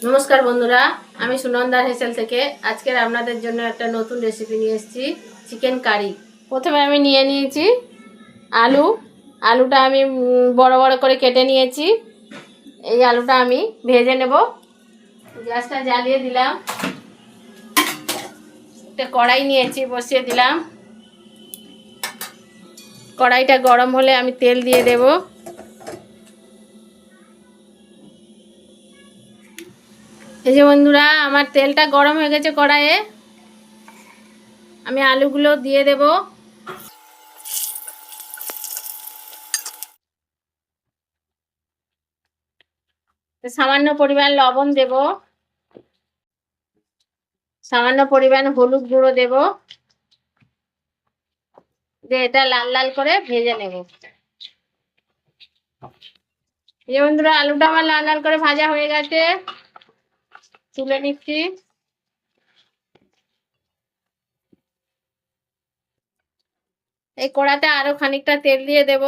নমস্কার বন্ধুরা, আমি সুনন্দা হেসেল থেকে আজকের আপনাদের জন্য একটা নতুন রেসিপি নিয়ে এসেছি, চিকেন কারি। প্রথমে আমি নিয়ে নিয়েছি আলুটা আমি বড় বড় করে কেটে নিয়েছি। এই আলুটা আমি ভেজে নেব। গ্যাসটা জ্বালিয়ে দিলাম, একটা কড়াই নিয়েছি, বসিয়ে দিলাম। কড়াইটা গরম হলে আমি তেল দিয়ে দেব। এই যে বন্ধুরা, আমার তেলটা গরম হয়ে গেছে কড়াইয়ে, আমি আলুগুলো দিয়ে দেব। সামান্য পরিমাণ লবণ দেব, সামান্য পরিমাণ হলুদ গুঁড়ো দেব, দিয়ে এটা লাল লাল করে ভেজে নেব। এই বন্ধুরা, আলুটা আমার লাল লাল করে ভাজা হয়ে গেছে, তুলে নিচ্ছি। এই কড়াতে আরো খানিকটা তেল দিয়ে দেব।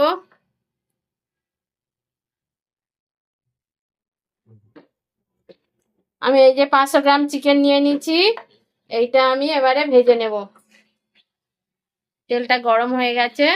আমি এই যে 500 গ্রাম চিকেন নিয়ে নিচ্ছি, এইটা আমি এবারে ভেজে নেব। তেলটা গরম হয়ে গেছে।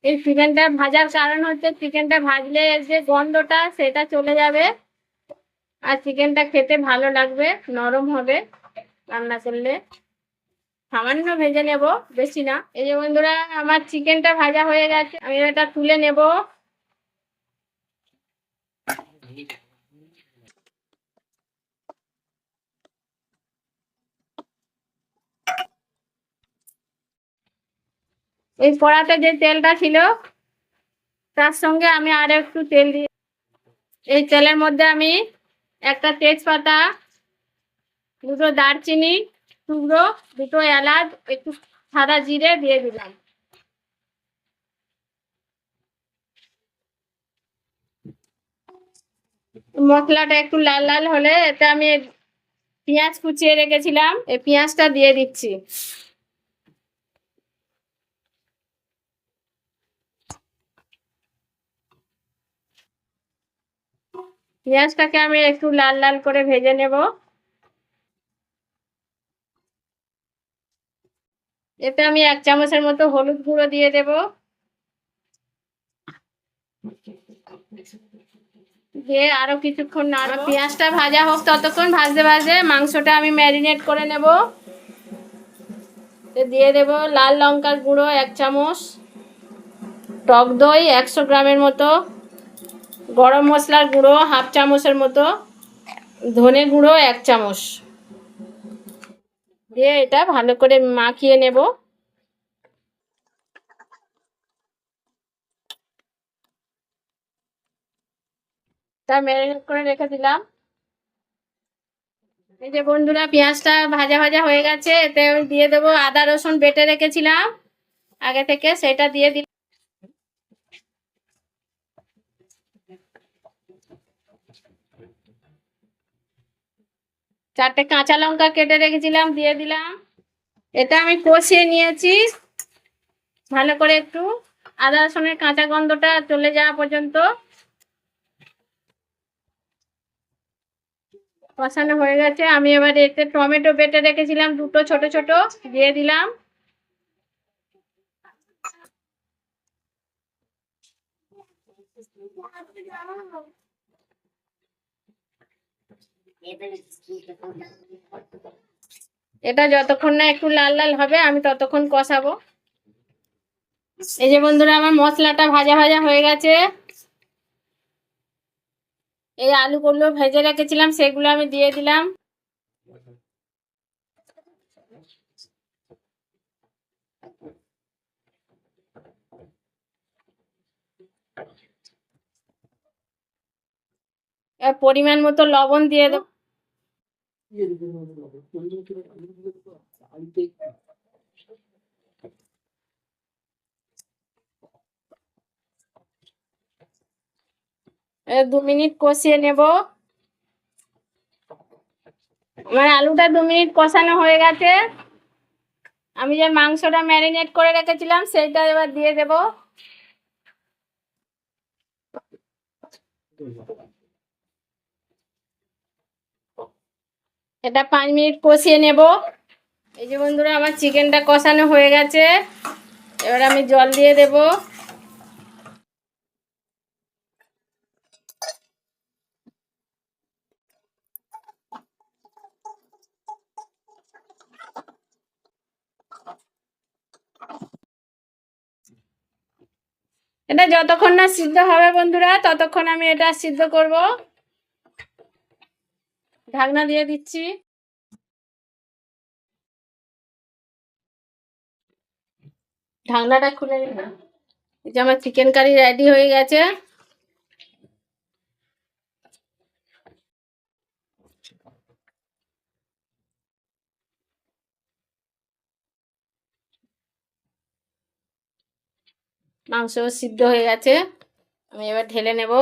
এই চিকেনটা ভাজার কারণ হচ্ছে, চিকেনটা ভাজলে যে গন্ধটা সেটা চলে যাবে, আর চিকেনটা খেতে ভালো লাগবে, নরম হবে রান্না করলে। সামান্য ভেজে নেব, বেশি না। এই যে বন্ধুরা, আমার চিকেনটা ভাজা হয়ে গেছে, আমি এটা তুলে নেব। এই কড়াতে যে তেলটা ছিল তার সঙ্গে আমি আর একটু তেল দিয়ে, এই তেলের মধ্যে আমি একটা তেজপাতা, দুটো দারচিনি টুকরো, দুটো এলাচ, একটু সাদা জিরে দিয়ে দিলাম। মশলাটা একটু লাল লাল হলে এটা আমি পেঁয়াজ কুচিয়ে রেখেছিলাম, এই পেঁয়াজটা দিয়ে দিচ্ছি। পেঁয়াজটাকে আমি একটু লাল লাল করে ভেজে নেব। এতে আমি 1 চামচের মতো হলুদ গুঁড়ো দিয়ে দেব, দিয়ে আরো কিছুক্ষণ নাড়ব। পেঁয়াজটা ভাজা হোক, ততক্ষণ ভাজতে ভাজতে মাংসটা আমি ম্যারিনেট করে নেব। দিয়ে দেব লাল লঙ্কার গুঁড়ো 1 চামচ, টক দই 100 গ্রামের মতো, গরম মশলার গুঁড়ো 1/2 চামচের মতো, ধনে গুঁড়ো 1 চামচ দিয়ে এটা ভালো করে মাখিয়ে নেব। তা ম্যারিনেট করে রেখে দিলাম। এই যে বন্ধুরা, পেঁয়াজটা ভাজা ভাজা হয়ে গেছে, এতে আমি দিয়ে দেবো আদা রসুন বেটে রেখেছিলাম আগে থেকে, সেটা দিয়ে দিলাম। 4টে কাঁচা লঙ্কা কেটে রেখেছিলাম, দিয়ে দিলাম। এটা আমি কষিয়ে নিয়েছি ভালো করে, একটু আদা রসুনের কাঁচা গন্ধটা চলে যাওয়া পর্যন্ত কষানো হয়ে গেছে। আমি এবার এতে টমেটো বেটে রেখেছিলাম দুটো, ছোট ছোট, দিয়ে দিলাম। এটা যতক্ষণ না একটু লাল লাল হবে আমি ততক্ষণ কষাবো। এই যে বন্ধুরা, আমার মশলাটা ভাজা ভাজা হয়ে গেছে। এই আলুগুলো ভেজে রেখেছিলাম সেগুলো আমি দিয়ে দিলাম। পরিমাণ মতো লবণ দিয়ে দেব। দু মিনিট কষিয়ে নেব। আমার আলুটা 2 মিনিট কষানো হয়ে গেছে। আমি যে মাংসটা ম্যারিনেট করে রেখেছিলাম সেইটা এবার দিয়ে দেব। এটা 5 মিনিট কষিয়ে নেব। এই যে বন্ধুরা আমার চিকেনটা কষানো হয়ে গেছে, এবার আমি জল দিয়ে দেব। এটা যতক্ষণ না সিদ্ধ হবে বন্ধুরা ততক্ষণ আমি এটা সিদ্ধ করব। ঢাকনা দিয়ে দিচ্ছি। ঢাকনাটা খুলে নিলাম। এই যে আমার চিকেন কারি রেডি হয়ে গেছে। মাংস সিদ্ধ হয়ে গেছে, আমি এবার ঢেলে নেব।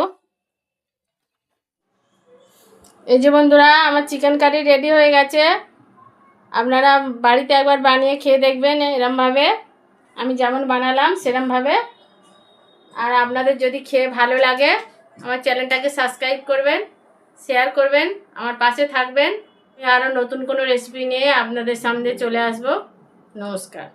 এই যে বন্ধুরা আমার চিকেন কারি রেডি হয়ে গেছে। আপনারা বাড়িতে একবার বানিয়ে খেয়ে দেখবেন এরমভাবে, আমি যেমন বানালাম সেরমভাবে। আর আপনাদের যদি খেয়ে ভালো লাগে আমার চ্যানেলটাকে সাবস্ক্রাইব করবেন, শেয়ার করবেন, আমার পাশে থাকবেন। আরও নতুন কোনো রেসিপি নিয়ে আপনাদের সামনে চলে আসব। নমস্কার।